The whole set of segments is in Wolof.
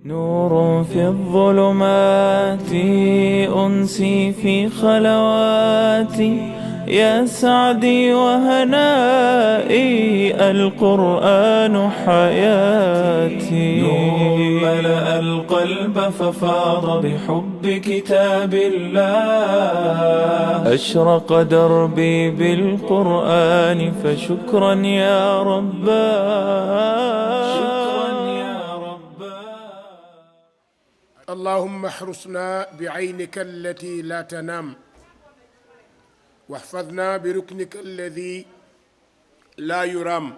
نور في الظلمات أنسي في خلواتي يا سعدي وهنائي القرآن حياتي نور ملأ القلب ففاض بحب كتاب الله أشرق دربي بالقرآن فشكرا يا رباه اللهم احرسنا بعينك التي لا تنام واحفظنا بركنك الذي لا يرام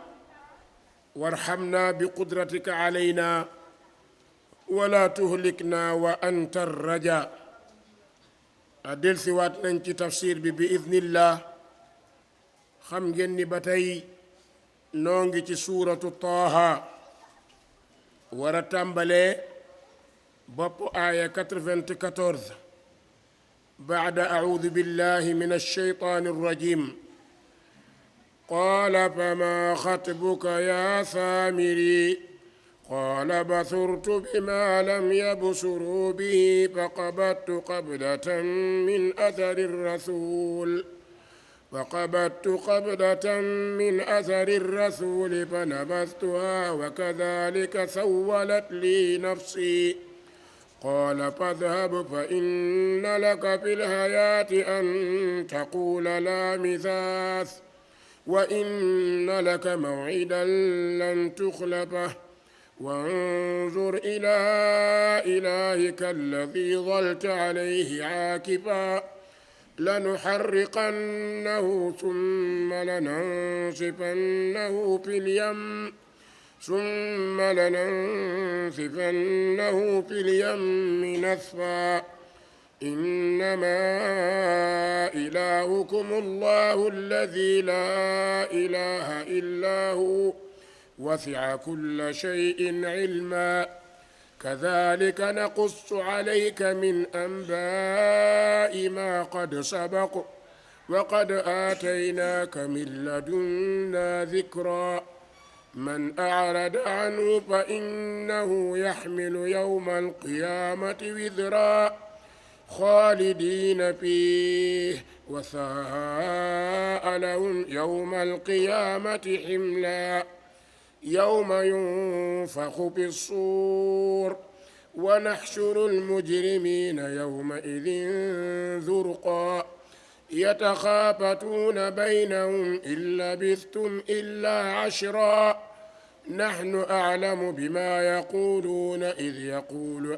وارحمنا بقدرتك علينا ولا تهلكنا وأنت الرجاء adel si waat nañ ci tafsir bi idnillah xam ngeen ni ba tey noo ngi ci suuratu Taaha war a tàmbalee bopp aaya 94 بعد أعوذ بالله من الشيطان الرجيم قال فما خطبك يا سامري قال بصرت بما لم يبصروا به فقبضت قبضة من أثر الرسول فنبذتها وكذلك سولت لي نفسي قال فاذهب فإن لك في الحياة أن تقول لا مساس وإن لك موعدا لن تخلفه وانظر إلى إلهك الذي ظلت عليه عاكفا لنحرقنه ثم لننسفنه في اليم نسفا إنما إلهكم الله الذي لا إله إلا هو وسع كل شيء علما كذلك نقص عليك من أنباء ما قد سبق وقد آتيناك من لدنا ذكرا من أعرض عنه فإنه يحمل يوم القيامة وزرا خالدين فيه وساء لهم يوم القيامة حملا يوم ينفخ في الصور ونحشر المجرمين يومئذ زرقا يتخافتون بينهم إن لبثتم إلا عشرا نحن أعلم بما يقولون إذ يقول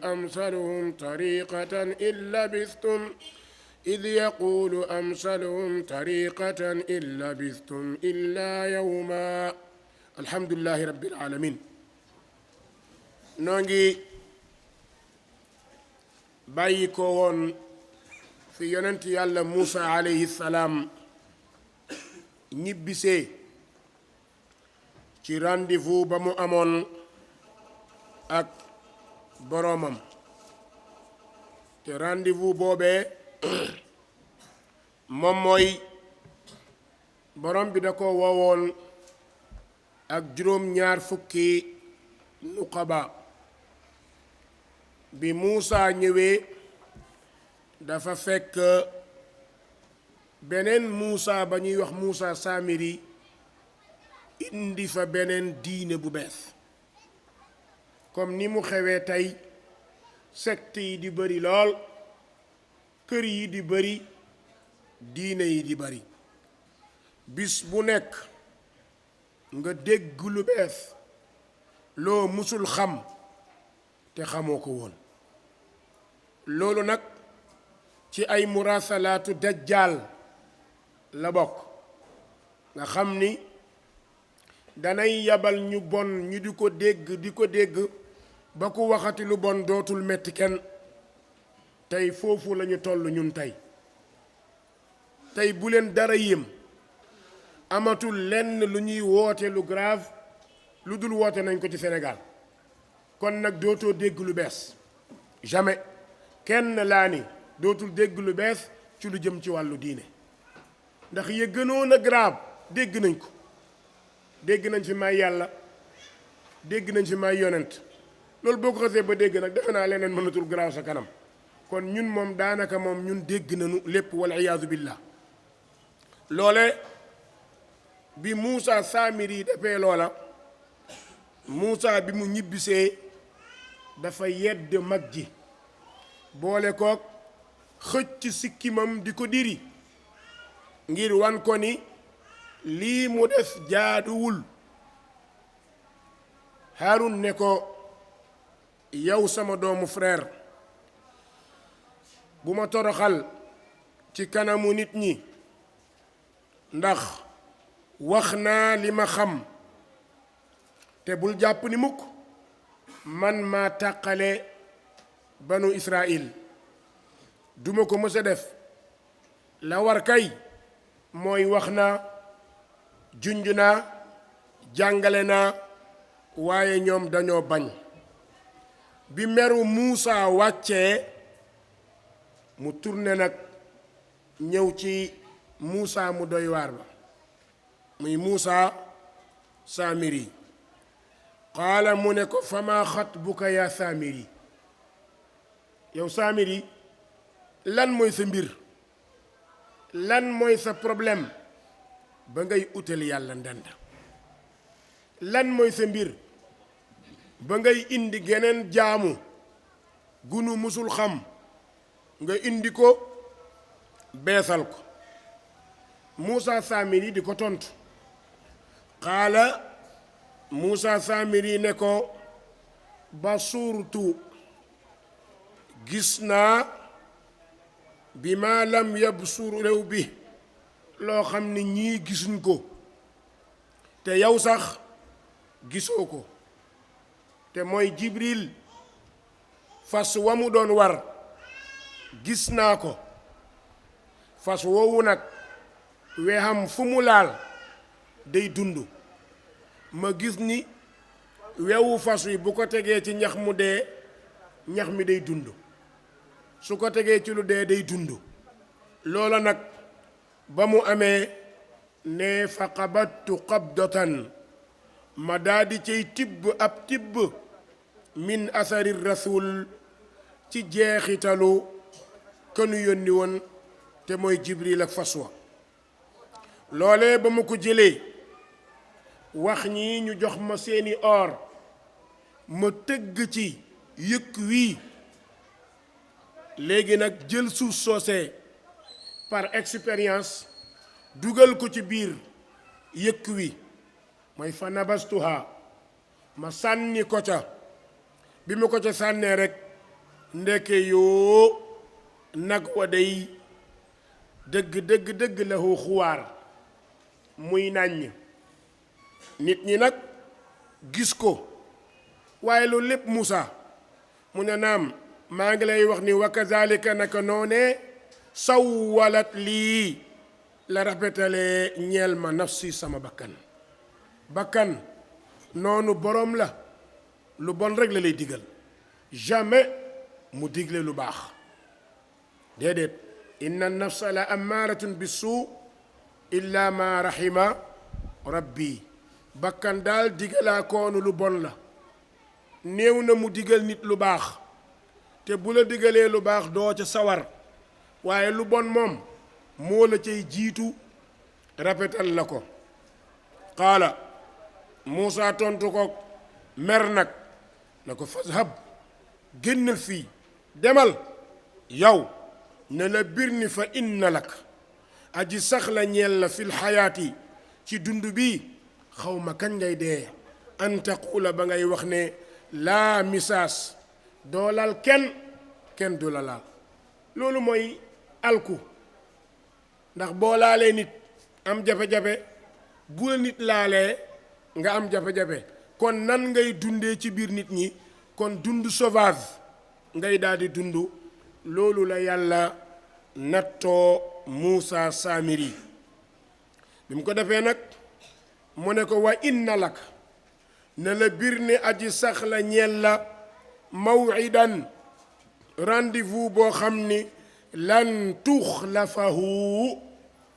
أمثلهم طريقة إن لبثتم إلا يوما الحمد لله رب العالمين نونغي بايكو وون fi yonent yàlla Muusa alayhi salaam ñibbisee ci rendez-vous ba mu amoon ak boroomam te rendez-vous boobee moom mooy boroom bi da ko woowoon ak juróom-ñaar fukki nuqaba bi Muusa ñëwee dafa fekk beneen Muusa ba ñuy wax Muusa Samiri indi fa beneen diine bu bees comme ni mu xewee tey secte yi di bari lool kër yi di bari diine yi di bari bis bu nekk nga dégg lu bees loo musul xam te xamoo ko woon loolu nag ci ay murasalaatu dajjal la bokk nga xam ni danay yabal ñu bon ñu di ko dégg ba ku waxati lu bon dootul metti kenn tey foofu lañu toll ñun tey bu leen dara yéem amatul lenn lu ñuy woote lu grave lu dul woote nañ ko ci Sénégal kon nag dootoo dégg lu bees jamais kenn laa ni dootul dégg lu bees ci lu jëm ci wàllu diine ndax ya gënoon a grave dégg nañ ko dégg nañ fi may yàlla dégg nañ fi may yonent loolu boo ko xasee ba dégg nag defe naa leneen mënatul garaaw sa kanam kon ñun moom daanaka moom ñun dégg nañu lépp wal iyaadu billah loole bi Muusa Saamiri defee loola Muusa bi mu ñibbisee dafa yedd mag ji boole kook xëcc sikkimam di ko diri ngir wan ko ni lii mu def jaaduwul Haarun ne ko yow sama doomu frère bu ma toroxal ci kanamu nit ñi ndax wax naa li ma xam te bul jàpp ni mukk man maa tàqale banu Israël duma ko mës a def la war kay mooy wax naa junj naa jàngale naa waaye ñoom dañoo bañ bi meru Muusa wàccee mu tourné nag ñëw ci Muusa mu doy waar ba muy Muusa Saamiri qaala mu ne ko fama xatbuka yaa Saamiri yow Saamiri lan mooy sa mbir lan mooy sa problème ba ngay utal yàlla ndend lan mooy sa mbir ba ngay indi geneen jaamu gunu musul xam nga indi ko beesal ko Muusa Saamiri di ko tontu qaala Muusa Saamiri ne ko basurtu gis naa bi ma lam yabsur réew bi loo xam ne ñii gisuñ ko te yow sax gisoo ko te mooy Jibril fas wa mu doon war gis naa ko fas woowu nag weexam fu mu laal day dund ma gis ni wewu fas wi bu ko tegee ci ñax mu dee ñax mi day dund su ko tegee ci lu dee day dund loola nag ba mu amee ne fa qabattu qabdatan ma daldi cay tibb ab tibb min asari rasul ci jeexitalu kënu yónni woon te mooy Jibril ak fas wa loolee ba ma ko jëlee wax ñi ñu jox ma seeni or ma tëgg ci yëkk wii léegi nag jël suuf soosee par expérience dugal ko ci biir yëkk wi mooy fa nabastuha ma sànni ko ca bi ma ko ca sànnee rek ndeke yoo nag wa day dëgg la hu xuwaar muy nàññ nit ñi nag gis ko waaye loolu lépp Muusa mu ne naam maa ngi lay wax ni wa kazalika naka noonee sawwalat lii la rafetalee ñeel ma nafsi sama bakkan noonu boroom la lu bon rek la lay digal jamais mu digle lu baax déedéet inna nafsa la amaaratun bisu illa ma rahima rabbi bakkan daal digalaa koonu lu bon la néew na mu digal nit lu baax te bu la digalee lu baax doo ca sawar waaye lu bon moom moo la cay jiitu rafetal la ko qaala Muusa tontu ko mer nag na ko fazhab génnal fii demal yow ne la bir ni fa inna lak aji sax la ñeel la fil xayaati ci dund bi xawma kañ ngay dee an taqula ba ngay wax ne laa misaas doo laal kenn du la laal loolu mooy alku ndax boo laalee nit am jafe-jafe bu la nit laalee nga am jafe-jafe kon nan ngay dundee ci biir nit ñi kon dund sauvage ngay daldi dund loolu la yàlla nattoo Muusa Saamiri bi mu ko defee nag mu ne ko wa inna lak ne la bir ne aji sax la ñeel la maw'idan rendez-vous boo xam ni lan tuxlafahu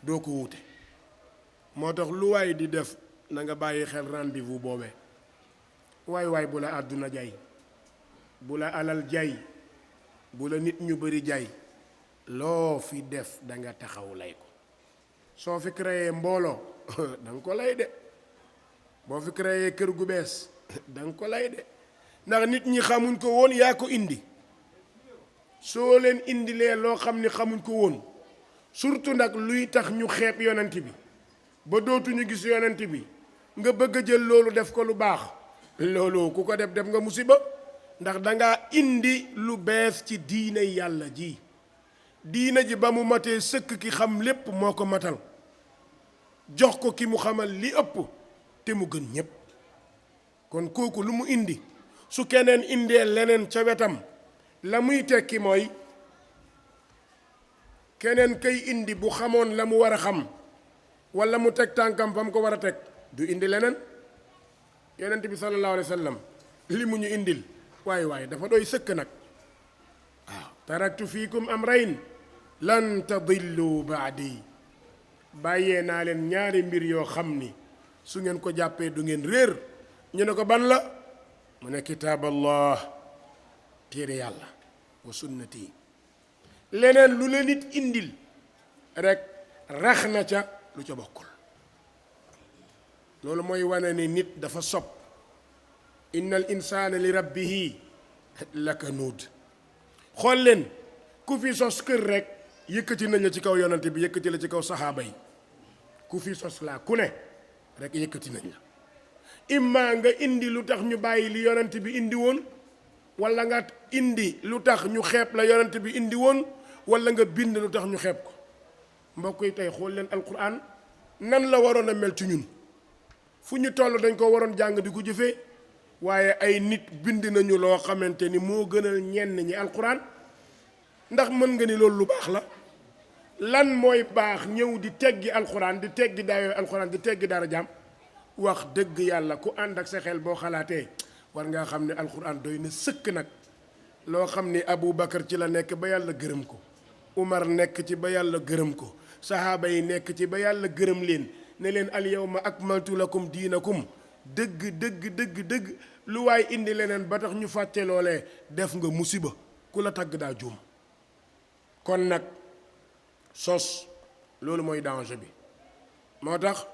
doo ko wuute moo tax lu waay di def na nga bàyyi xel rendez-vous boobee waay bu la àdduna jay bu la alal jay, bu la nit ñu bari jay, loo fi def da nga taxaw lay ko. soo fi créé mbooloo da nga ko lay de, boo fi créé kër gu bees da nga ko lay de, ndax nit ñi xamuñ ko woon, yaa ko indi. soo leen indilee loo xam ni xamuñ ko woon, surtout nag luy tax ñu xeeb yonent bi ba dootuñu gis yonent bi, nga bëgg a jël loolu def ko lu baax, loolu ku ko def nga musiba. ndax dangaa indi lu bees ci diine yàlla ji. diine ji ba mu matee sëkk ki xam lépp moo ko matal, jox ko ki mu xamal li ëpp te mu gën ñépp. kon kooku lu mu indi su keneen indee leneen ca wetam, la muy tekki mooy keneen kay indi bu xamoon la mu war a xam walla mu teg tànkam fa mu ko war a teg, du indi leneen. yonent bi sallallahu alayhi wa sallam li mu ñu indil waaye dafa doy sëkk nag. waaw taraktu fiikum amrayn lan tadillu baadi, bàyyee naa leen ñaari mbir yoo xam ni su ngeen ko jàppee du ngeen réer. ñu ne ko ban la? mu ne kitaab allah, téere yàlla, wa sunnati. leneen lu la nit indil rek rax na ca lu ca bokkul. loolu mooy wane ni nit dafa sob. inna al insaana li rabbihi lakanuud. xool leen ku fi sos kër rek yëkkati nañ la ci kaw yonante bi, yëkkati la ci kaw saxaaba yi. ku fi sos laa ku ne rek yëkkati nañ la. imma nga indi lu tax ñu bàyyi li yonante bi indi woon, walla nga indi lu tax ñu xeeb la yonante bi indi woon, walla nga bind lu tax ñu xeeb ko. mbokk yi tey xool leen alquran nan la waroon a mel ci ñun. fu ñu toll dañ ko waroon jàng di ko jëfee, waaye ay nit bind nañu loo xamante ni moo gënal ñenn ñi alquran. ndax mën nga ni loolu lu baax la? lan mooy baax ñëw di teggi alquran, di teggi daayoo alquran, di teggi dara jaam? wax dëgg yàlla ku ànd ak sa xel boo xalaatee war ngaa xam ne alquran doy na sëkk nag. loo xam ni Abu Bakar ci la nekk ba yàlla gërëm ko, Umar nekk ci ba yàlla gërëm ko, sahaaba yi nekk ci ba yàlla gërëm leen, ne leen al yawma akmaltu lakum diinakum. dëgg lu waay indi leneen ba tax ñu fàtte loolee, def nga musiba. ku la tagg daa juum. kon nag sos loolu mooy danger bi. moo tax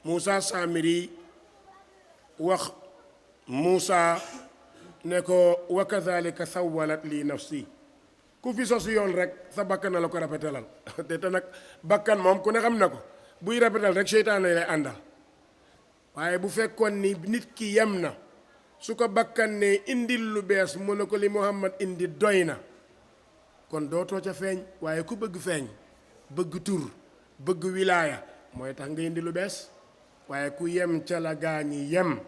Moussa Samiri wax Moussa ne ko wa kadhalika sawwalat li nafsi. ku fi sos yoon rek sa bakkan na la ko rafetalal te nag bakkan moom ku ne xam na ko, buy rafetal rek seytaane lay àndal. waaye bu fekkoon ni nit ki yem na, su ko bakkan ne indil lu bees mu ne ko li Muhammad indi doy na, kon dootoo ca feeñ. waaye ku bëgg feeñ, bëgg tur, bëgg wilaaya, mooy tax nga indi lu bees. waaye ku yem ca la gaañi yem,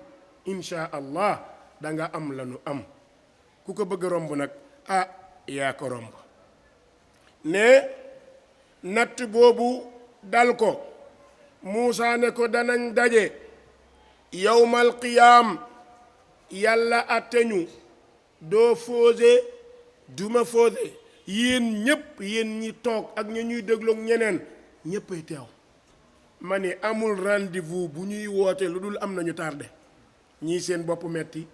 insha allah da nga am la nu am. ku ko bëgg romb nag yaa ko romb. ne natt boobu dal ko, Muusa ne ko danañ daje yawmal qiyaam, yàlla atteñu, doo foose duma foose, yéen ñépp, yéen ñi toog ak ña ñuy dégloog ñeneen ñéppay teew. ma ni amul rendez-vous bu ñuy woote lu dul am nañu tardé. ñii seen bopp metti,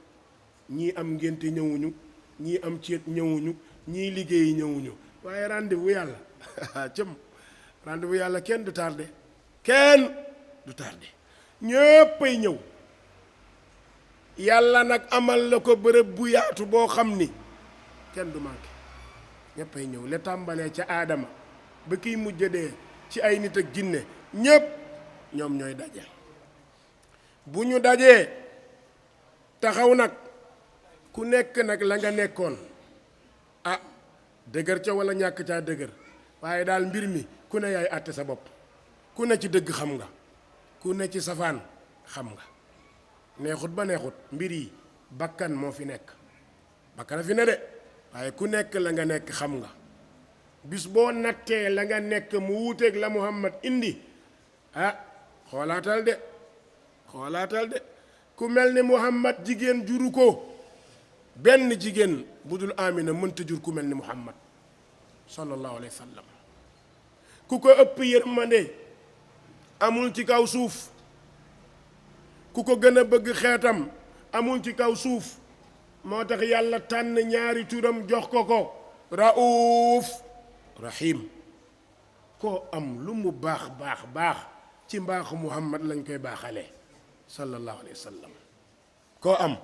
ñii am ngénte ñëwuñu, ñii am céet ñëwuñu, ñii liggéeyi ñëwuñu. waaye rendez-vous yàlla cëm rendez-vous yàlla kenn du tardé, kenn du tardé, ñéppay ñëw. yàlla nag amal la ko bërëb bu yaatu boo xam ni kenn du manqué, ñéppay ñëw. la tàmbalee ca aadama ba kiy mujj dee ci ay nit ak jinne, ñépp ñoom ñooy daje. bu ñu dajee taxaw nag, ku nekk nag la nga nekkoon dëgër ca walla ñàkk caa dëgër, waaye daal mbir mi ku ne yaay àtte sa bopp. ku ne ci dëgg xam nga, ku ne ci safaan xam nga. neexut ba neexut, mbir yi bakkan moo fi nekk, bakkan a fi ne de, waaye ku nekk la nga nekk xam nga. bis boo nattee la nga nekk mu wuuteeg la Muhammad indi, xoolaatal de, xoolaatal de. ku mel ni Muhammad jigéen juru ko, benn jigéen bu dul Amina mënta jur ku mel ni Muhammad sallallahu alayhi wa sallam. ku ko ëpp yërmande amul ci kaw suuf, ku ko gën a bëgg xeetam amul ci kaw suuf, moo tax yàlla tànn ñaari turam jox ko ko rauf rahim. koo am lu mu baax baax baax ci mbaaxu muhammad lañ koy baaxalee sallallahu alayhi wa sallam. koo am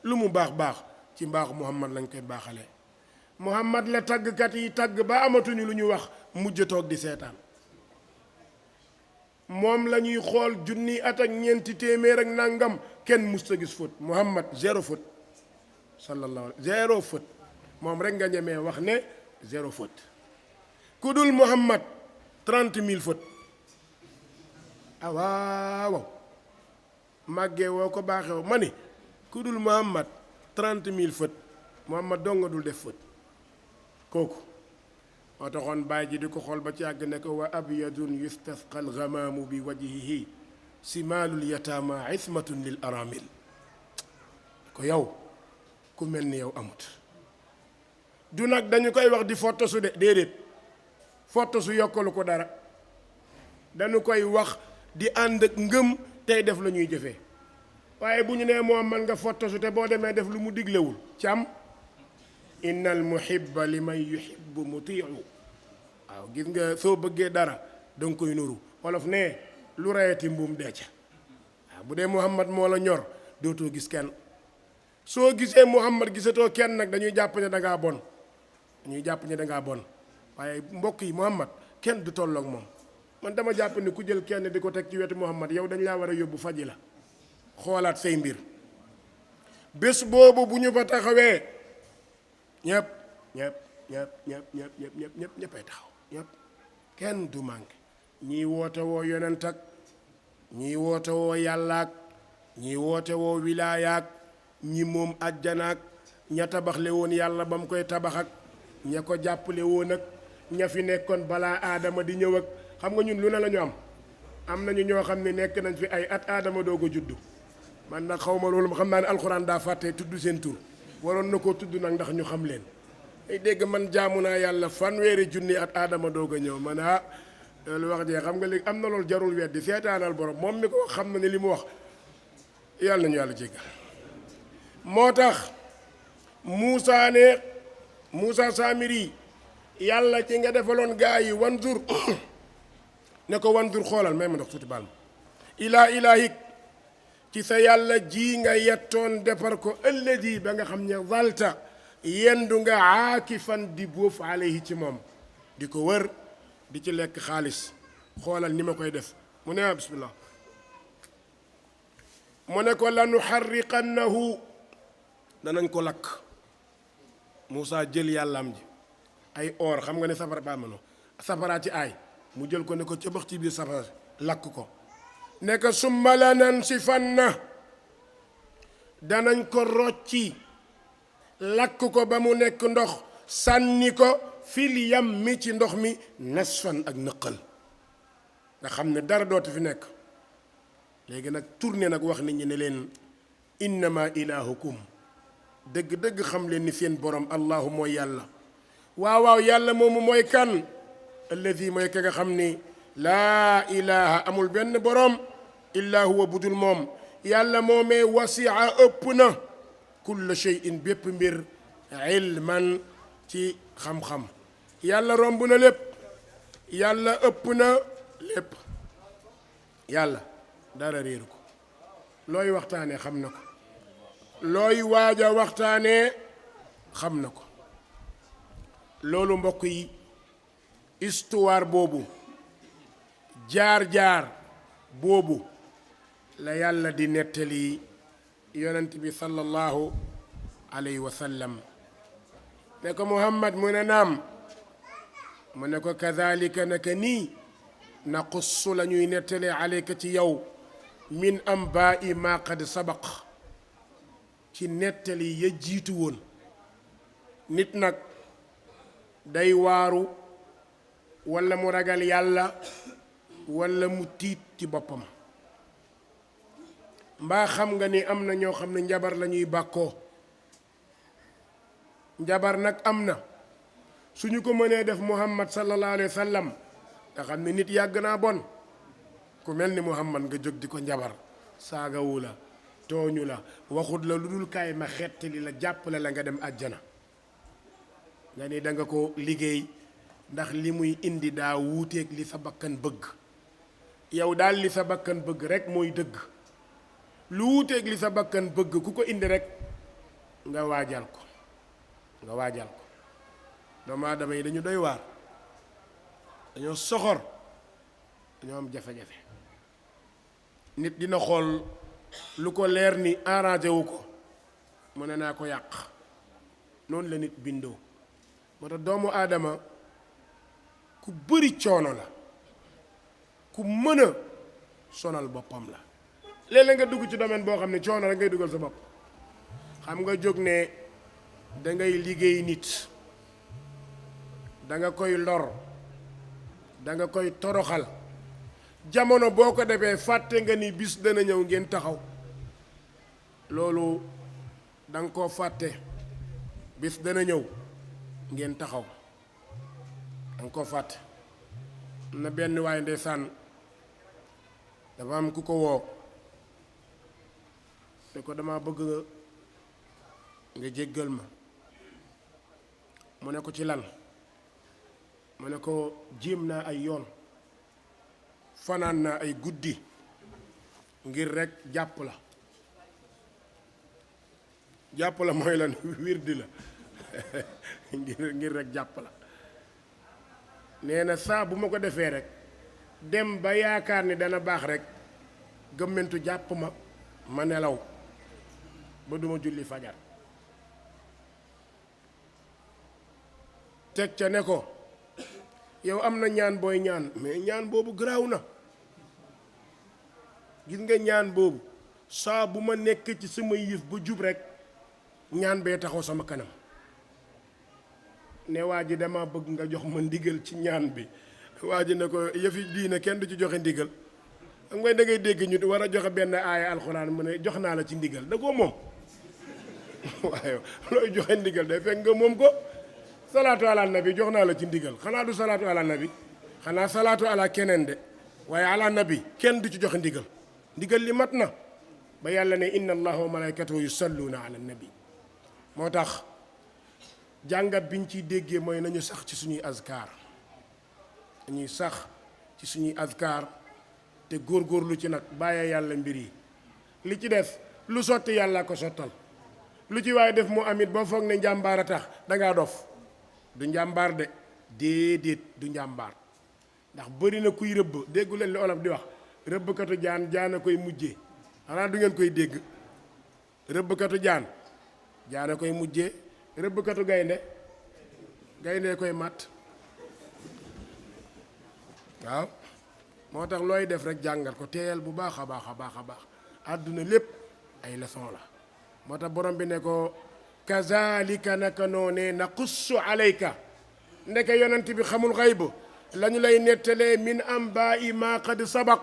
lu mu baax baax ci mbaaxu muhammad lañ koy baaxalee. muhammad la tàggkat yi tàgg ba amatuñu lu ñu wax mujj toog di seetaan. moom la ñuy xool junni at ak ñeenti téeméer ak nangam kenn musta gis faute. muhammad zéro faute sallallahu alayhi zéro faute moom rek nga ñemee wax ne zéro faute. ku dul muhammad 30 000 faute. ah waaw màggee woo ko baaxew ma ni ku dul muhammad 30 000 faute. muhammad dong nga dul def faute. kooku moo taxoon baay ji di ko xool ba ci àgg ne ko wa abyadun yustasqa algamaamu bi wajhihi simaalul yataama ismatun lil aramil. ko yow ku mel ni yow amut. du nag dañu koy wax di fottasu de déedéet fottasu yokkalu ko dara. dañu koy wax di ànd ak ngëm tey def la ñuy jëfee. waaye bu ñu nee moom man nga fottasu te boo demee def lu mu diglewul cam innal muhibba liman yuhibbu mutii'u. waaw gis nga soo bëggee dara danga koy nuru. wolof ne lu rayati mbuum dee ca. waaw bu dee muhammad moo la ñor dootoo gis kenn. soo gisee muhammad gisatoo kenn nag dañuy jàpp ne dangaa bon. dañuy jàpp ne dangaa bon. waaye mbokk yi muhammad kenn du tolloog moom. man dama jàpp ne ku jël kenn di ko teg ci wetu muhammad yow dañ laa war a yóbbu faji la. xoolaat say mbir. bés boobu bu ñu fa taxawee ñëpp ñëppay taxaw ñëpp kenn du manqué. ñii woote woo yonent ak ñii woote woo yàllaak ñii woote woo wilaayaak ñi moom àjjanaak ña tabaxle woon yàlla ba mu koy tabax ak ña ko jàppale woon ak ña fi nekkoon balaa aadama di ñëw ak xam nga ñun lu ne la ñu am nañu ñoo xam ne nekk nañ fi ay at aadama doog a juddu. man nag xaw ma loolu xam naa ne alxuraan daa fàtte tudd seen tur waroon na koo tudd nag ndax ñu xam leen. ay dégg man jaamu naa yàlla fanweeri junni at aadama doog a ñëw man loolu wax jee xam nga léegi am na loolu jarul weddi seetaanal borom moom mi ko wax xam na ne li mu wax yàlla nañu yàlla jéggal. moo tax Muusa Saamiri yàlla ci nga defaloon gaa yi wanzur ne ko wanzur xoolal may ma ndox tuuti baal ma ilaa ilaahik ci sa yàlla ji nga yettoon defar ko ëllëdi ba nga xam ne valta yendu nga aakifan di bóof alayhi ci moom di ko wër di ci lekk xaalis. xoolal ni ma koy def mu ne bismillah mu ne ko lanu xarriqannahu danañ ko lakk. Moussa jël yàllaam ji ay or xam nga ne safara ba mano safara ci aay mu jël ko ne ko ca bax ci biir safara lakk ko ne ko summa lanansifanna danañ ko rocci lakk ko ba mu nekk ndox sànni ko fil yammi ci ndox mi nasfan ak nëqal nga xam ne dara dootu fi nekk. léegi nag tourné nag wax nit ñi ne leen innama ilahukum dëgg-dëgg xam leen ni seen borom allahu mooy yàlla. waaw yàlla moomu mooy kan alladi mooy ka nga xam ni laa ilaha amul benn borom illa huwa budul moom. yàlla moomee wasia ëpp na kulla shay'in bépp mbir ilman ci xam-xam. yàlla romb na lépp. yàlla ëpp na lépp. yàlla dara réeru ko. looy waxtaanee xam na ko. looy waaja waxtaanee xam na ko. loolu mbokk yi histoire boobu jaar-jaar boobu la yàlla di nettali yonent bi sallallahu alayhi wa sallam ne ko Muhammad mu ne naam mu ne ko kadhalika naka nii naqussu la ñuy nettalee alayka ci yow min ambaa'i ma qad sabaq ci nettali ya jiitu woon. nit nag day waaru walla mu ragal yàlla walla mu tiit ci boppam. mbaa xam nga ni am na ñoo xam ne njabar la ñuy bàkkoo. njabar nag am na suñu ko mënee def Muhammad sallallahu alayhi wa sallam nga xam ne nit yàgg naa bon ku mel ni Muhammad nga jóg di ko njabar saagawu la tooñu la waxut la lu dul kaay ma xettali la jàppale la nga dem àjjana nga ni da nga ko liggéey ndax li muy indi daa wuuteeg li sa bakkan bëgg yow daal li sa bakkan bëgg rek mooy dëgg lu wuuteeg li sa bakkan bëgg ku ko indi rek nga waajal ko doomu aadama yi dañu doy waar dañoo soxor dañoo am jafe-jafe nit dina xool lu ko leer ni arrangé wu ko mu ne naa ko yàq noonu la nit bindoo moo tax doomu aadama ku bëri coono la ku mën a sonal boppam la léeg-léeg nga dugg ci domaine boo xam ne coono rek ngay dugal sa bopp xam nga jóg ne dangay liggéey nit danga koy lor danga koy toroxal jamono boo ko defee fàtte nga ni bis dana ñëw ngeen taxaw loolu danga koo fàtte bis dana ñëw ngeen taxaw danga koo fàtte na benn waay ndeysaan dafa am ku ko woo te ko dama bëgg nga jéggal ma mu ne ko ci lan mu ne ko jéem naa ay yoon fanaan naa ay guddi ngir rekk jàpp la mooy lan wirdi la ngir rekk jàpp la nee na saa bu ma ko defee rekk dem ba yaakaar ni dana baax rekk gëmmentu jàpp ma nelaw ba duma julli fajar teg ca ne ko yow am na ñaan booy ñaan mais ñaan boobu garaaw na gis nga ñaan boobu saa bu ma nekk ci sama yëf ba jub rekk ñaan bee taxaw sama kanam ne waa ji dama bëgg nga jox ma ndigal ci ñaan bi waa ji ne ko yëfi diine kenn du ci joxe ndigal xam nga da ngay dégg ñu war a joxe benn aaya alxuraan mu ne jox naa la ci ndigal da koo moom waaye looy joxe ndigal day fekk nga moom ko salaatu ala nabi jox naa la ci ndigal xanaa du salaatu ala nabi xanaa salaatu ala keneen de waaye ala nabi kenn du ci joxe ndigal ndigal li mat na ba yàlla ne inna allaha wa malaikatahu yusalluuna ala nabi moo tax jàngat biñ ciy déggee mooy nañu sax ci suñuy azkar dañuy sax ci suñuy azkar te góorgóorlu ci nag bàyyee yàlla mbir yi li ci des lu sotti yàlla ko sottal lu ci waaye def mu amit boo foog ne njàmbaar a tax dangaa dof du njàmbaar de déedéet du njàmbaar ndax bëri na kuy rëbb déggu leen li olof di wax rëbbkatu jaan jaana koy mujjee xanaa du ngeen koy dégg rëbbkatu jaan jaana koy mujjee rëbbkatu gaynde koy màtt waaw moo tax looy def rek jàngal ko teeyal bu baax a baax a baax a baax àdduna lépp ay leçon la moo tax borom bi ne ko kazalika naka noonee naqussu alayka ndeke yonent bi xamul xayb lañu lay nettalee min ambaa'i maa qad sabaq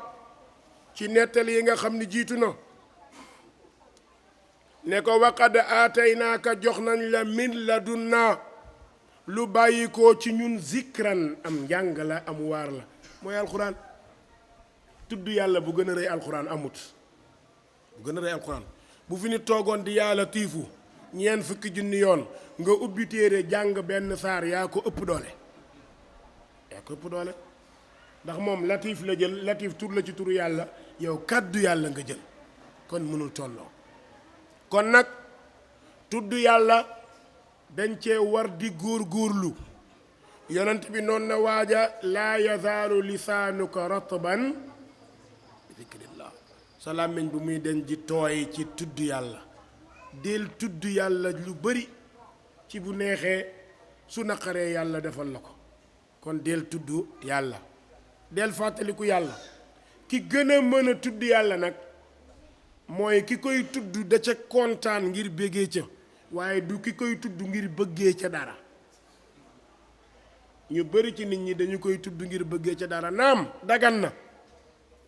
ci nettali yi nga xam ni jiitu na ne ko waqad aataynaaka jox nañ la min ladunna lu bàyyi ko ci ñun zikran am njàng la am waar la mooy alxuraan tudd yàlla bu gën a rëy alxuraan amut bu gën a rëy alxuraan bu fi nit toogoon di yaa latiifu ñeent fukki junni yoon nga ubbi téere jàng benn saar yaa ko ëpp doole ndax moom latif la jël latif tur la ci turu yàlla yow kàddu yàlla nga jël kon mënul tolloo kon nag tudd yàlla dañ cee war di góorgóorlu yonent bi noon na waaja laa yazaalu lisaanuka ratban bi zikrillah sa làmmiñ bu muy den di tooy ci tudd yàlla del tudd yàlla lu bari ci bu neexee su naqaree yàlla defal la ko kon del tudd yàlla del fàttaliku yàlla ki gën a mën a tudd yàlla nag mooy ki koy tudd da ca kontaan ngir bëggee ca waaye du ki koy tudd ngir bëggee ca dara ñu bari ci nit ñi dañu koy tudd ngir bëggee ca dara naam dagan na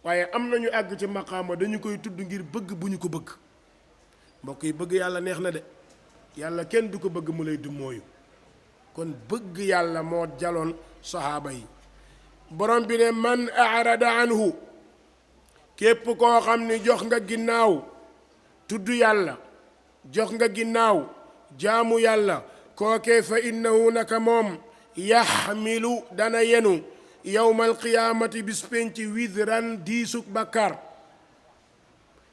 waaye am nañu àgg ci maqaama dañu koy tudd ngir bëgg bu ñu ko bëgg mbokk yi bëgg yàlla neex na de yàlla kenn du ko bëgg mu lay du mooyu kon bëgg yàlla moo jaloon saxaaba yi borom bi ne man arada anhu képp koo xam ni jox nga ginnaaw tudd yàlla jox nga ginnaaw jaamu yàlla kookee fa innahu naka moom yaxmilu dana yenu yowmal qiyaamati bis penc wizran diisuk bàkkaar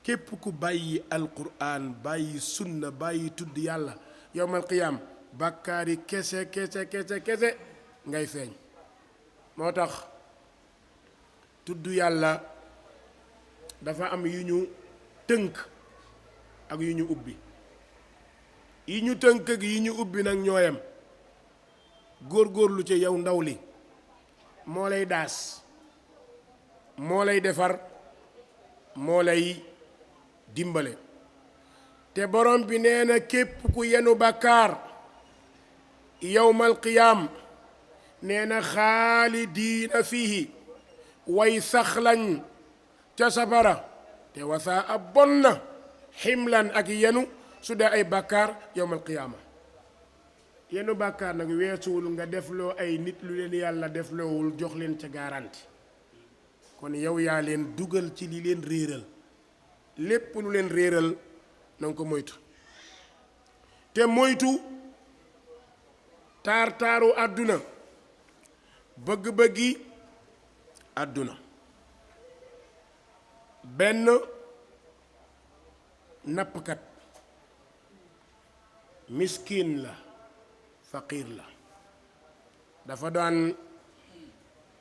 képp ku bàyyi alquraan bàyyi sunna bàyyi tudd yàlla yowmal qiyaam bàkkaar yi kese ngay feeñ. moo tax tudd yàlla dafa am yu ñu tënk ak yu ñu ubbi. yi ñu tënk ak yi ñu ubbi nag ñooyam góorgóorlu ci yow ndaw li moo lay daas moo lay defar moo lay dimbale te borom bi nee na képp ku yenu bàkkaar yowmal qiyaam nee na xaalidiina fiihi way sax lañ ca safara te wasaa a bon na ximlan ak yenu su dee ay bàkkaar yowmal qiyaama yenu bàkkaar nag weesuwul nga defloo ay nit lu leen yàlla defloowul jox leen ca garanti kon yow yaa leen dugal ci li leen réeral lépp lu leen réeral na nga ko moytu te moytu taar-taaru àdduna bëgg-bëggi àdduna benn nappkat miskin la faqiir la dafa daan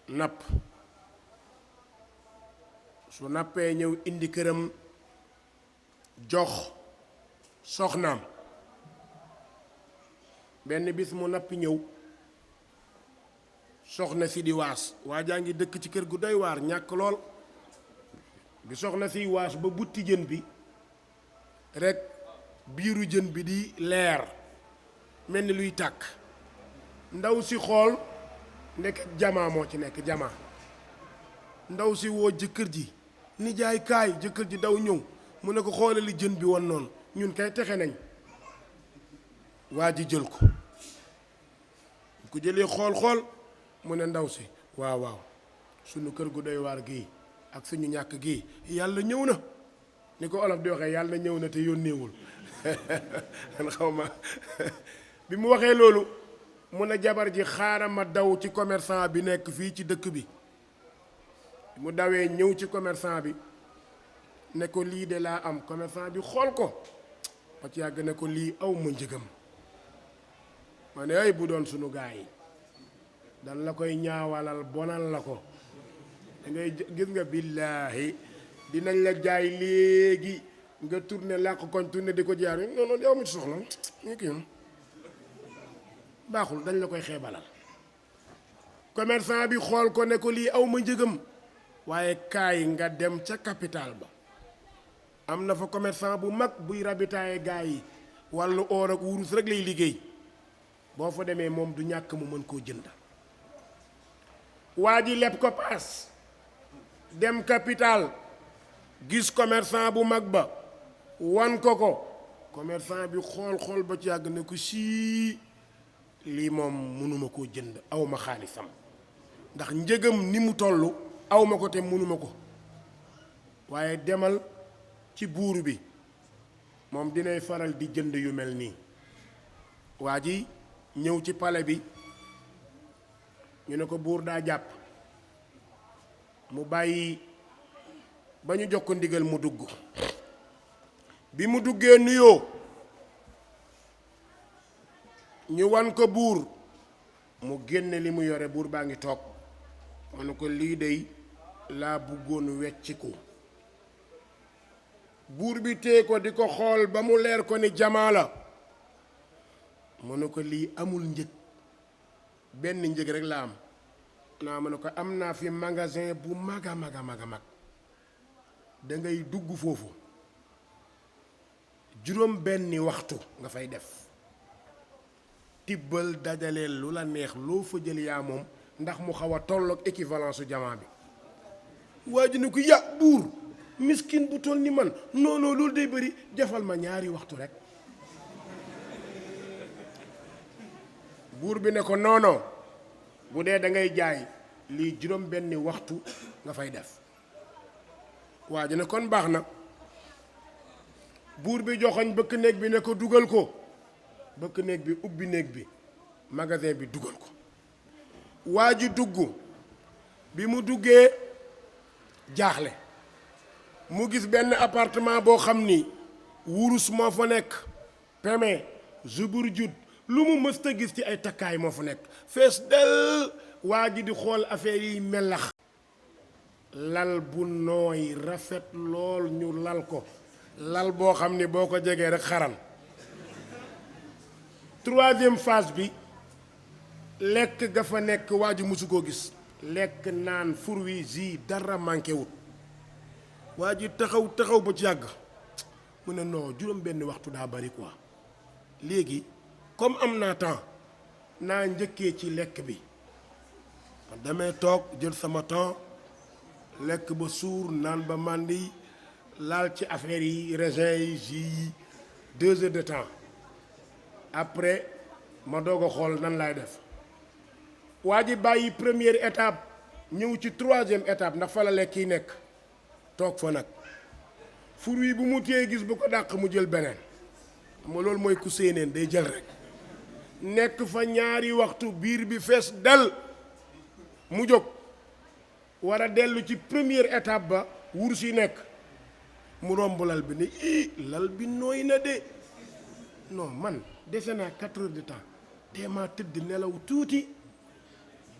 napp su nappee ñëw indi këram jox soxnaam benn bis mu nappi ñëw soxna si di waas waa jaa ngi dëkk ci kër gu doy waar ñàkk lool bi soxna siy waas ba butti jën bi rekk biiru jën bi di leer mel ni luy tàkk ndaw si xool nekk jamaa moo ci nekk jamaa ndaw si woo jëkkër ji nijaay kaay jëkkër ji daw ñëw mu ne ko xoolali jën bi woon noonu ñun kay texe nañ waa ji jël ko ku jëlee xool mu ne ndaw si waaw sunu kër gu doy waar gii ak suñu ñàkk gii yàlla ñëw na ni ko olof di waxee yàlla ñëw na te yónneewul man xaw ma bi mu waxee loolu mu ne jabar ji xaaral ma daw ci commerçant bi nekk fii ci dëkk bi mu dawee ñëw ci commerçant bi ne ko lii de laa am commerçant bi xool ko ba ci yàgg ne ko lii aw ma njëgam ma ne ay bu doon sunu gaa yi dan la koy ñaawalal bonal la ko da ngay gis nga billaahi dinañ la jaay léegi nga tourné làq koñ tourné di ko jaar non yow mi soxla ñu kii baaxul dañ la koy xeebalal commerçant bi xool ko ne ko lii aw ma njëgam waaye kaay nga dem ca capital ba am na fa commerçant bu mag buy rabitaaye gaa yi wàllu or ak wurus rek lay liggéey boo fa demee moom du ñàkk mu mën koo jënd waa ji leb ko paas dem capital gis commerçant bu mag ba wan ko commerçant bi xool ba ci yàgg ne ko sii lii moom mënuma koo jënd awma xaalisam ndax njëgam ni mu toll awma ko te mënuma ko waaye demal ci buur bi moom dinay faral di jënd yu mel nii waa ji ñëw ci palais bi ñu ne ko buur daa jàpp mu bàyyi ba ñu jox ko ndigal mu dugg bi mu duggee nuyoo ñu wan ko buur mu génne li mu yore buur baa ngi toog mu ne ko lii dey laa bëggoon wecciku buur bi tee ko di ko xool ba mu leer ko ni jamaa la mu ne ko lii amul njëg benn njëg rek la am naa mu ne ko am naa fi magasin bu mag a mag da ngay dugg foofu juróom benni waxtu nga fay def tibbal dajaleel lu la neex loo fa jël yaa moom ndax mu xaw a tolloog équivalence su jamaa bi waa ji ne ko ya buur miskin bu toll ni man non loolu day bëri defal ma ñaari waxtu rek buur bi ne ko non bu dee da ngay jaay lii juróom benni waxtu nga fay def waa ji ne kon baax na buur bi joxoñ bëkk néeg bi ne ko dugal ko, bëkk néeg bi ubbi néeg bi magasin bi dugal ko. waa ji dugg, bi mu duggee jaaxle, mu gis benn appartement boo xam ni wurus moo fa nekk, peme zubur jut lu mu mësta gis ci ay takkaay moo fa nekk fees del. waa ji di xool affaire yi melax, lal bu nooy rafet lool ñu lal ko, lal boo xam ni boo ko jegee rek xaran. troisième phase bi lekk ga fa nekk waa ji musu koo gis, lekk naan fur wi ji dara manqué wut. waa ji taxaw ba ci yàgg mu ne non juróom benn waxtu daa bari quoi, léegi comme am naa temps naa njëkkee ci lekk bi, damay toog jël sama temps lekk ba suur naan ba màndi laal ci affaire yi raisin yi jus yi 2 heures de temps, après ma doog a xool nan laay def. waa ji bàyyi première étape ñëw ci troisième étape ndax fa la lekk yi nekk, toog fa nag fur wi bu mu téye gis bu ko dàq mu jël beneen. xam nga loolu mooy ku séeneen day jël rek, nekk fa ñaari waxtu biir bi fees del. mu jóg war a dellu ci première étape ba wurus yi nekk, mu romb lal bi ne lal bi nooy na de, non man dese naa 4 heures de temps te ma tëdd nelaw tuuti,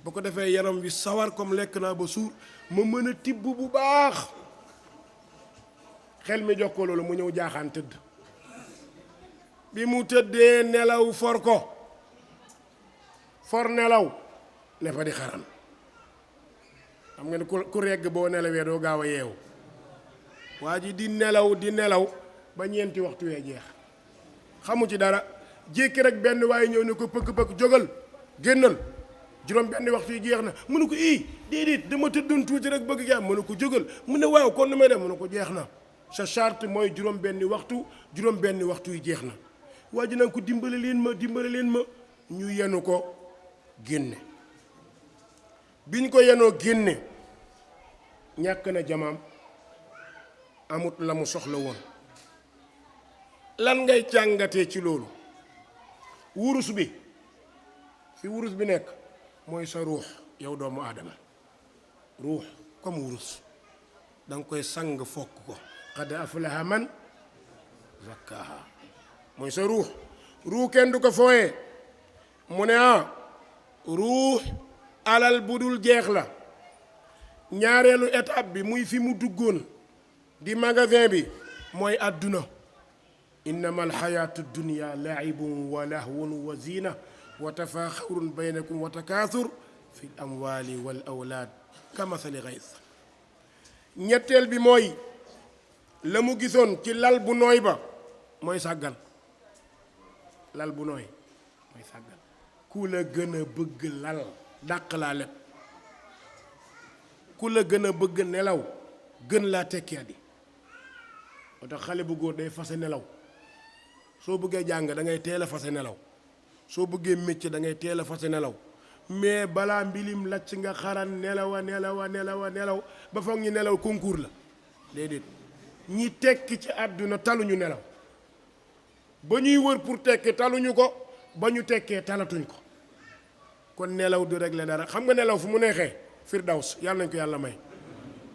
bu ko defee yaram wi sawar comme lekk naa ba suur ma mën a tibb bu baax. xel mi jox ko loolu mu ñëw jaaxaan tëdd, bi mu tëddee nelaw for nelaw ne fa di xaran. xam nga ne ku regg boo nelawee doo gaaw a yeewu. waa ji di nelaw ba ñeenti waxtu wee jeex, xamu ci dara. jékki rek benn waaye ñëw ne ko pëkk jógal génnal, juróom benn waxtu yi jeex na. mu ne ko déedéet dama tëddoon tuuti rek bëgg gaa. mu ne ko jógal, mu ne waaw kon nu may def. mu ne ko jeex na, sa charte mooy juróom benn waxtu yi jeex na. waa ji nag ko dimbale leen ma ñu yenu ko génne. biñ ko yenoo génne ñàkk na jamaam, amut la mu soxla woon. lan ngay jàngatee ci loolu? wurus bi fi wurus bi nekk mooy sa ruux yow doomu aadama. ruux comme wurus danga koy sang fokk ko, qad aflaha man zakkaha, mooy sa ruux. ruux kenn du ko fooyee. mu ne ruux alal bu dul jeex la. ñaareelu étape bi muy fi mu duggoon di magasin bi mooy àdduna. innama alxayaatu dunya laibun wa lahwun wa zina wa tafaaxurun baynakum wa takaasur fi l amwali wal awlaad kamasali gays. ñetteel bi mooy la mu gisoon ci lal bu nooy ba mooy sàggan. lal bu nooy mooy sàggan. ku la gën a bëgg lal dàq laa leb, ku la gën a bëgg nelaw gën laa tekkee di. moo tax xale bu góor day fase nelaw. soo bëggee jàng da ngay teel a fase nelaw, soo bëggee métier da ngay teel a fase nelaw. mais balaa mbilim lacc nga xaran nelaw ba foog ñu nelaw concours la. déedéet, ñi tekki ci àdduna taluñu nelaw. ba ñuy wër pour tekki taluñu ko, ba ñu tekkee talatuñ ko. kon nelaw du régler dara. xam nga nelaw fu mu neexee firdaws, yàlla nañ ko yàlla may.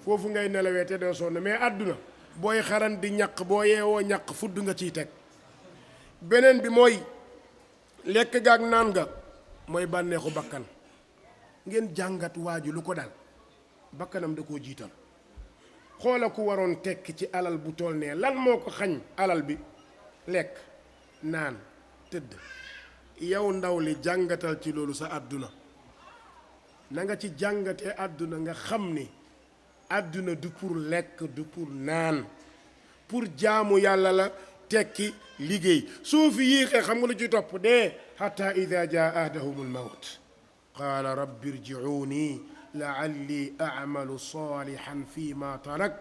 foofu ngay nelawee te doo sonn. mais àdduna booy xaran di ñaq, boo yeewoo ñaq fudd nga ciy teg. beneen bi mooy lekk ga ak naan ga mooy bànneexu bakkan. ngeen jàngat waa ji lu ko dal, bakkanam da koo jiital. xoola ku waroon tekki ci alal bu tool nee, lan moo ko xañ alal bi? lekk naan tëdd. yow ndaw li jàngatal ci loolu sa àdduna. na nga ci jàngatee àdduna nga xam ni àdduna du pour lekk, du pour naan, pour jaamu yàlla la. tekki liggéey. soo fi yéexee xam nga lu ci topp dee. hatta ida jaa ahdahum almawt qaala rabbi irji'uuni la'alli a'malu salihan fi ma tarak.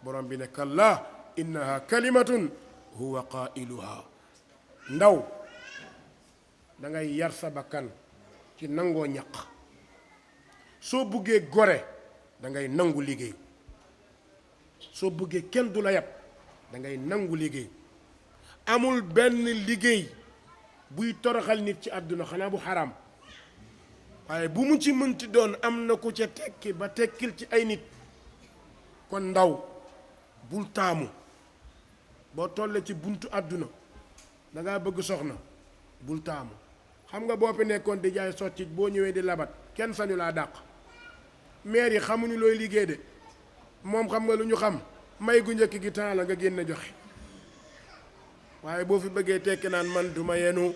borom bi ne kallaa innaha kalimatun huwa qaa'iluha. ndaw dangay yar sa bakkan ci nangoo ñaq. soo bëggee gore dangay nangu liggéey. soo bëggee kenn du la yab dangay nangu liggéey. amul benn liggéey buy toroxal nit ci àdduna xanaa bu xaraam waaye bu mu ci mënti doon am na ku ca tekki ba tekkil ci ay nit kon ndaw bul taamu boo tollee ci buntu àdduna dangaa bëgg soxna bul taamu xam nga boo fi nekkoon di jaay soccit boo ñëwee di labat kenn sañu laa dàq maire yi xamuñu looy liggéey de moom xam nga lu ñu xam may gu njëkk gi temps la nga génn joxe waaye boo fi bëggee tekki naan man du ma yenu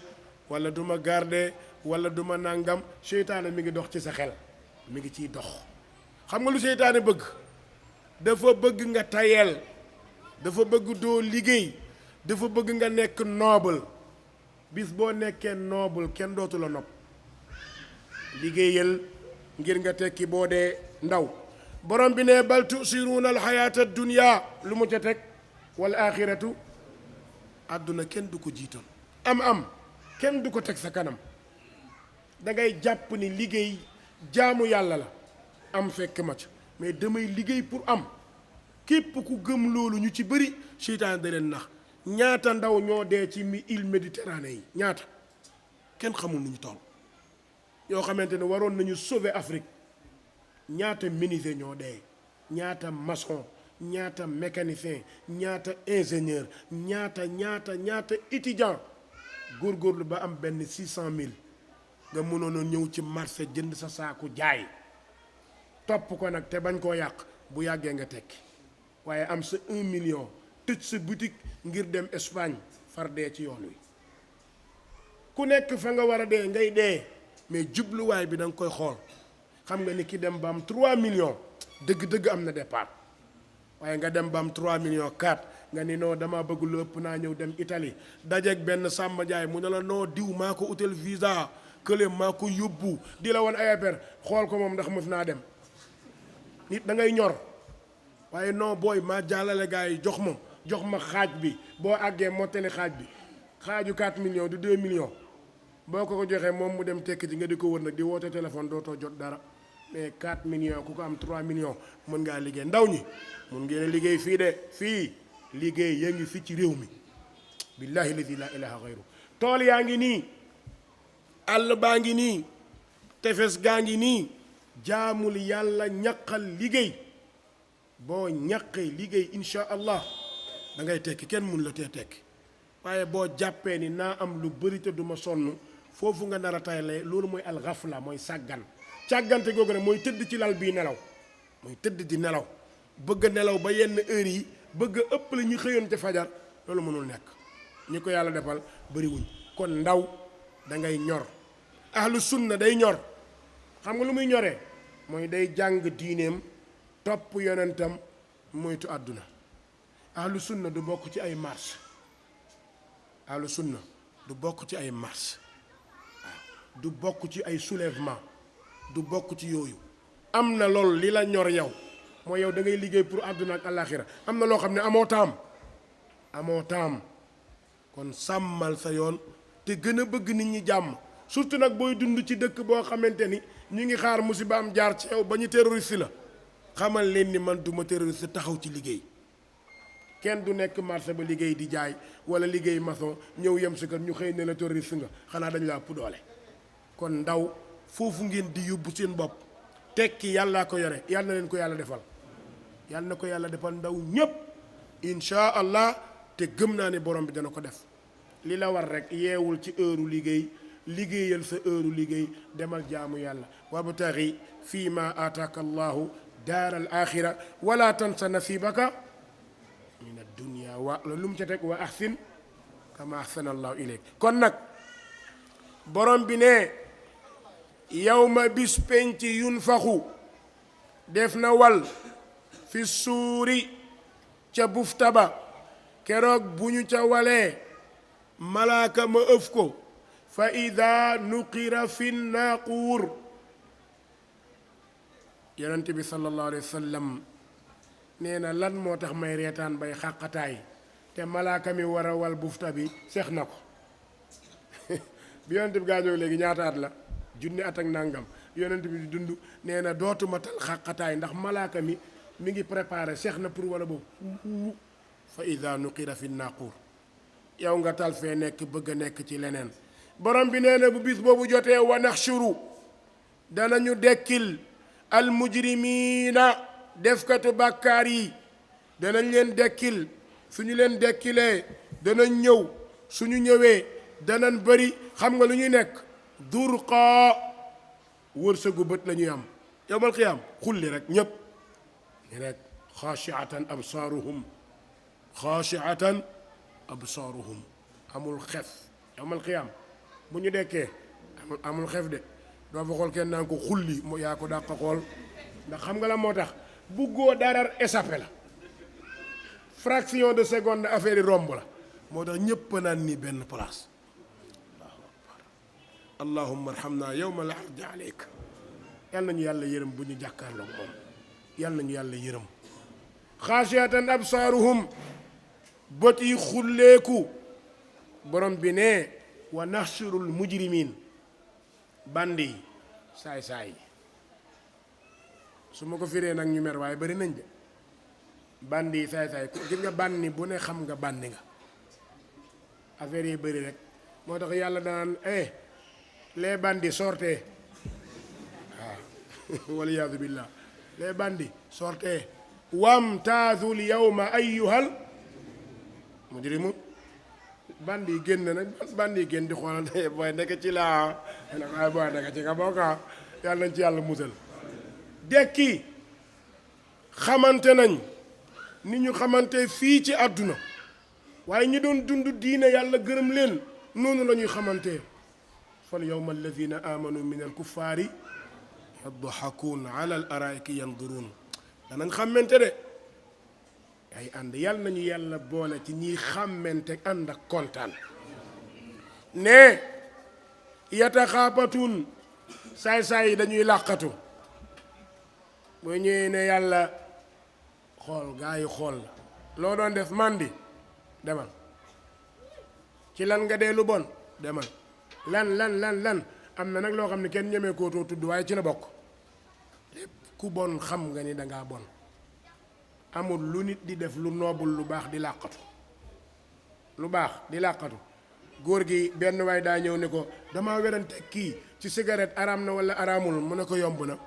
wala du ma garde wala du ma nàngam seytaane mi ngi dox ci sa xel mi ngi ciy dox xam nga lu seytaane bëgg dafa bëgg nga tayel dafa bëgg doo liggéey dafa bëgg nga nekk noble bis boo nekkee noble kenn dootu la nopp liggéeyal ngir nga tekki boo dee ndaw borom bi ne bal tusiruuna alxayaata dunya lu mu ca teg wal axiratu àdduna kenn du ko jiital am kenn du ko teg sa kanam dangay jàpp ni liggéey jaamu yàlla la am fekk ma ca mais damay liggéey pour am képp ku gëm loolu ñu ci bëri seytaan da leen nax ñaata ndaw ñoo dee ci île Méditerranée yi ñaata kenn xamul nu ñu toll yoo xamante ne waroon nañu sauver Afrique ñaata menuisier ñoo dee ñaata maçon ñaata mécanicien ñaata ingénieur ñaata étudiant góorgóorlu ba am benn 600 000 nga mënoon a ñëw ci marché jënd sa saaku jaay topp ko nag te bañ koo yàq bu yàggee nga tekki waaye am sa 1 million tëj sa boutique ngir dem Espagne far dee ci yoon wi ku nekk fa nga war a dee ngay dee mais jubluwaay bi da nga koy xool xam nga ni ki dem ba am 3 millions dëgg-dëgg am na départ waaye nga dem ba am 3 millions 4 nga ni non dama bëgg lu ëpp naa ñëw dem Italie dajeeg benn Samba Ndiaye mu ne la non diw maa ko utal visa kële maa ko yóbbu di la woon ay affaire xool ko moom ndax mës naa dem nit da ngay ñor waaye non booy maa jàllale gars yi jox ma xaaj bi boo àggee mottali xaaj bi xaaju 4 millions du 2 millions boo ko joxee moom mu dem tekki ji nga di ko wër nag di woote téléphone dootoo jot dara mais 4 millions ku ko am 3 millions mën ngaa liggéey ndaw ñi mun ngeen a liggéey fii de fii liggéey yaa ngi fii ci réew mi billahi lazi la ilaha xayru tool yaa ngi nii àll baa ngi nii tefes gaa ngi nii jaamul yàlla ñaqal liggéey boo ñaqee liggéey insha allah da ngay tekki kenn mun la tee tekki waaye boo jàppee ni naa am lu bëri te du ma sonn foofu nga nar a tayle loolu mooy alxafla mooy sàggan càggante googu nag mooy tëdd ci lal bii nelaw mooy tëdd di nelaw bëgg a nelaw ba yenn heure yi bëgg a ëpp la ñu xëyoon ca fajar loolu mënul nekk ñi ko yàlla defal bëriwuñ kon ndaw da ngay ñor ahlu sunna day ñor xam nga lu muy ñoree mooy day jàng diineem topp yonentam moytu àdduna ahlu sunna du bokk ci ay marche ahlu sunna du bokk ci ay marche waaw du bokk ci ay soulèvement du bokk ci yooyu am na lool li la ñor yow mooy yow da ngay liggéey pour àdduna ak àllaaxira am na loo xam ne amoo taam kon sàmmal sa yoon te gën a bëgg nit ñi jàmm surtout nag booy dund ci dëkk boo xamante ni ñu ngi xaar musiba am jaar ci yow ba ñu terroriste la xamal leen ni man duma terroriste taxaw ci liggéey kenn du nekk marché ba liggéey di jaay wala liggéey maçon ñëw yem si kër ñu xëy ne la terroriste nga xanaa dañu laa ëpp doole kon ndaw foofu ngeen di yóbbu seen bopp tekki yàllaa ko yore yàlla na leen ko yàlla defal yàlla na ko yàlla defal ndaw ñépp insha allah te gëm naa ne borom bi dana ko def li la war rek yeewul ci heure liggéey liggéeyal sa heure liggéey demal jaamu yàlla wabtaghi fii ma aataaka allahu daar al axira wala tansa nasibaka min addunia wa lu mu ca teg wa ahsin kama ahsana allahu ilayk kon nag borom bi ne yawma bis penc yunfaxu def na wal fi suuri ca bufta ba keroog bu ñu ca walee malaaka ma ëf ko fa ida nuqira fi naaquur yonent bi sallallahu alayhi wa sallam nee na lan moo tax may reetaan bay xàqataay te malaaka mi war a wal bufta bi seex na ko bi yonent bi gaañoo léegi ñaata at la junni at ak nàngam yonent bi di dund nee na dootuma tal xàqataay ndax malaaka mi ngi préparé seex na pour wala boobu fa ida nuqira fi naaquur yow nga tal fee nekk bëgg a nekk ci leneen borom bi nee na bu bis boobu jotee wa naxshuru danañu dekkil al mujrimiina defkatu bàkkaar yi danañ leen dekkil suñu leen dekkilee danañ ñëw suñu ñëwee danañ bëri xam nga lu ñuy nekk durqa wërsëgu bët la ñuy am yowmal qiyaam xulli rek ñépp ñu rek xaashiatan absaaruhum amul xef yowmal qiyaam bu ñu dekkee amul xef de doo fa xool kenn naan ko xulli moo yaa ko dàq xool ndax xam nga la moo tax buggoo dara échappé la fraction de seconde affaire yi romb la moo tax ñépp naan nii benn place allahu akbar allahumma arhamna yawma la harja aleyka yal nañu yàlla yërëm bu ñu jàkkaarloog moom yal nañu yàlla yërëm xaasiyatan absaaruhum bët yi xulleeku borom bi ne wa naxsurul mujrimin bandi yi saay-saay su ma ko firee nag ñu mer waaye bari nañ de bandi yi saay-saay gis nga bandi bu ne xam nga bandi nga affaire yi bari rek moo tax yàlla danaan les bandits sortez waaw waliyaadu billah les bandits sortez wamtaazul yawma ayyuhal mujrimun bandi yi génn nag bandi yi génn di xoolante booy nekk ci laa nag waaye booy nekk ci nga bokka yàlla nañ ci yàlla musal dekki xamante nañ ni ñu xamante fii ci àdduna waaye ñi doon dund diine yàlla gërëm leen noonu la ñuy xamante fal yawma alladina amanu min al kuffaari yadhakuun ala al araiki yanduruun danañ xamante de ay ànd yàlla nañu yàlla boole ci ñiy xàmmante ànd ak kontaan ne yataxaapatuun saay-saay yi dañuy làqatu boo ñëwee ne yàlla xool gaa yi xool la loo doon def màndi demal ci lan nga dee lu bon demal lan am na nag loo xam ne kenn ñemee koo too tudd waaye ci la bokk lépp ku bon xam nga ni dangaa bon amul lu nit di def lu noobul lu baax di làqatu lu baax di làqatu góor gi benn waay daa ñëw ne ko dama werante kii ci cigarette araam na wala araamul mu ne ko yomb na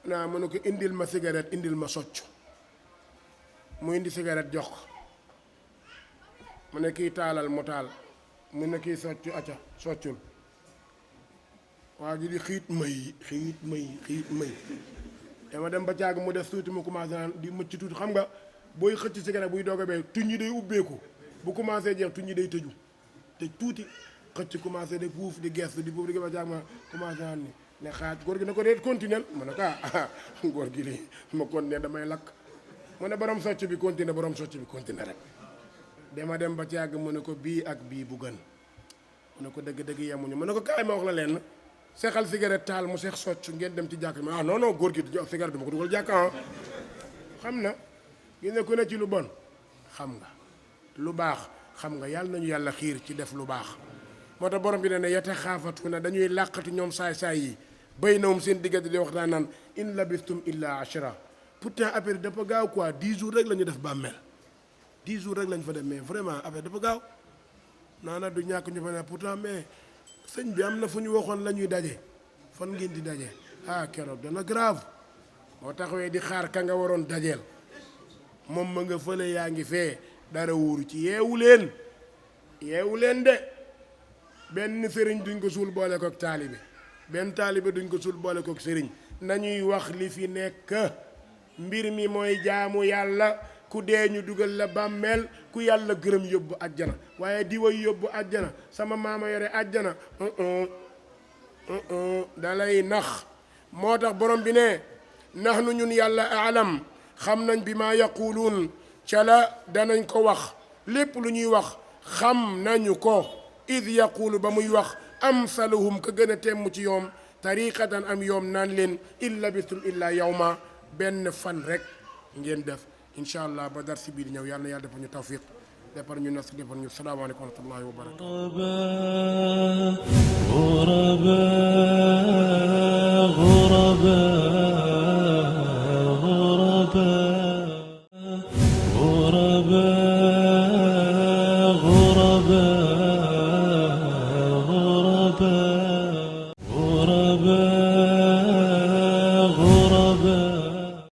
naa mu ne ko indil ma cigarette indil ma socc mu indi cigarette jox ko mu ne kii taalal mu taal mu ne kii soccu acca soccul waa ji di xiit may dama dem ba caag mu def tuuti mu commencé naan di mëcc tuuti xam nga booy xëcc cigarette buy doog a bee tuñ yi day ubbeeku bu commencé jeex tuñ yi day tëju te tuuti xëcc commencé de puuf di gestu di puuf di ba caag ma commencé naan ni ne xaaj góor gi na ko dee continuer mu ne ko góor gi lii ma continuer damay lakk mu ne borom socc bi continuer borom socc bi continuer rek dama dem ba ci yàgg mu ne ko bii ak bii bu gën mu ne ko dëgg-dëgg yemuñu mu ne ko kaay ma wax la leen seexal cigarette taal mu seex socc ngeen dem ci jàkk ma non góor gi cigarette du ma ko dugal jàkk xam na gis ne ku ne ci lu bon xam nga lu baax xam nga yàlla nañu yàlla xiir ci def lu baax moo tax borom bi ne yata xaafatu na dañuy làqati ñoom saay-saay yi bay nawum seen diggante di waxtaan naan in labistum illa ashra pourtant affaire dafa gaaw quoi 10 jours rek la ñu def bàmmeel 10 jours rek lañ fa def mais vraiment affaire dafa gaaw naana du ñàkk ñu fa ne pourtant mais sëñ bi am na fu ñu waxoon la ñuy daje fan ngeen di daje keroog dana grave moo taxawee di xaar ka nga waroon dajeel moom ma nga fële yaa ngi fee dara wóoru ci yeewu leen de benn sëriñ duñ ko suul boole kook taalibe benn taalibe duñ ko suul boole kook sëriñ nañuy wax li fi nekk mbir mi mooy jaamu yàlla ku dee ñu dugal la bàmmeel ku yàlla gërëm yóbbu àjjana waaye di way yóbbu àjjana sama maama yore àjjana dalay nax moo tax borom bi ne nax nu ñun yàlla aalam xam nañ bi maa yaquluun ca la danañ ko wax lépp lu ñuy wax xam nañu ko id yaqulu ba muy wax amsaluhum ka gën a temm ci yoom tariqatan am yoom naan leen in labistum illa yawma benn fan rek ngeen def incha allah ba dar si biir ñëw yàlla na yàlla defal ñu tawfiq defal ñu nas defal ñu salaamaaleykum wa rahmatullahi wa barakatuh